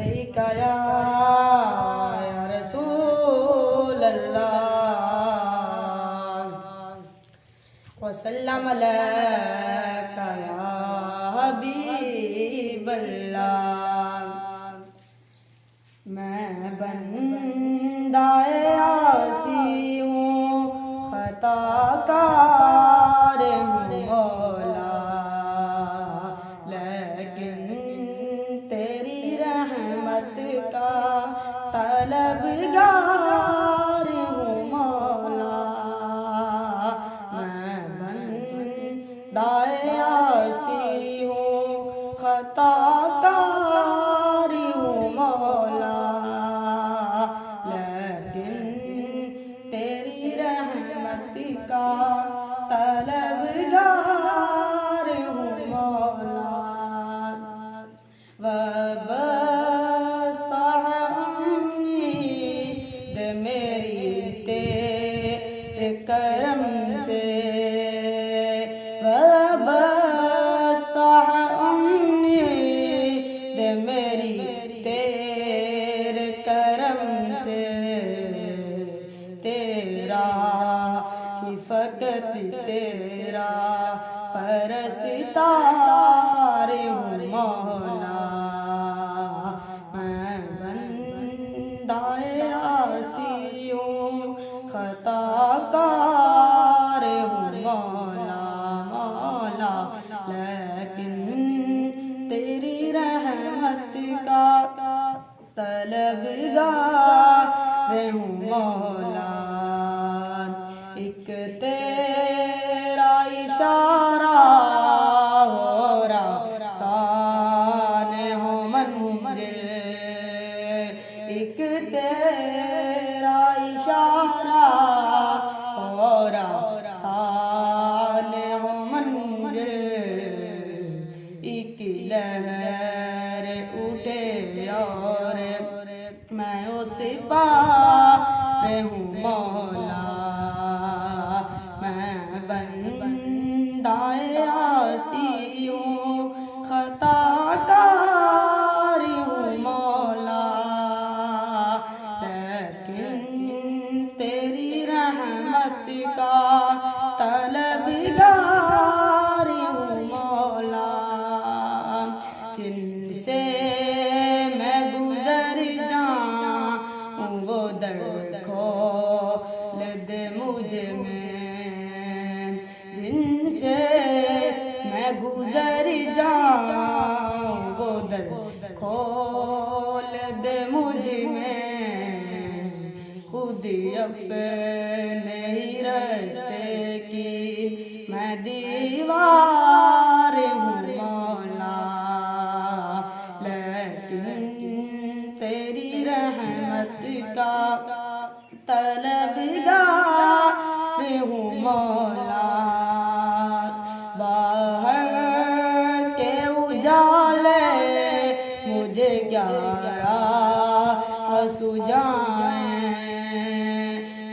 अलैका या रसूल अल्लाह वसल्लम अलैका या हबीब अल्लाह। मैं बंदाए आसी हूँ, खताकार हूँ मौला, लेकिन तेरी रहमत का तलबगार हूँ मौला। मैं बंदाए आसी हूँ, खताकार हूँ मौला, लेकिन तेरी रहमत का तलबगार हूँ मौला। वाबस्ता है उम्मीद मेरी तेरे करम से, वाबस्ता है उम्मीद मेरी तेरे करम से। तेरा ही फकत तेरा परस्तार हूँ मौला। मैं बंदाए आसी हूँ, खताकार हूँ मौला मौला, लेकिन तेरी रहमत का तलबगार हूँ मौला। एक तेरा इशारा हो रासान हो मंजिल, एक तेरा इशारा हो रासान हो मंजिल। एक लहर उठे और मैं उस पार हूँ मौला। मैं बंदाए आसी हूँ, खताकार हूँ मौला, लेकिन तेरी रहमत का तलबगार हूँ मौला। जिनसे मैं गुजर जाऊँ वो दर्द खोल दे मुझ में, जिनसे मैं गुजर जाऊँ वो दर्द खोल दे मुझ में। खुद अपने ही रास्ते की मैं दीवार हूँ मौला, लेकिन तेरी रहमत का तलबगार हूँ मौला। बाहर के उजाले मुझे क्या आंसू जाएं,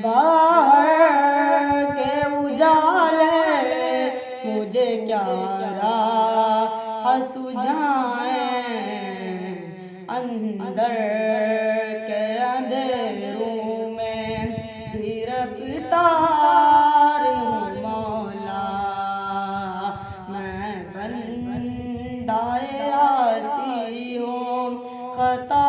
बाहर के उजाले मुझे क्या आंसू जाएं। अंदर के अंधेरों में गिरफ्तार हूँ मौला। मैं बंदाए आसी हूँ, खता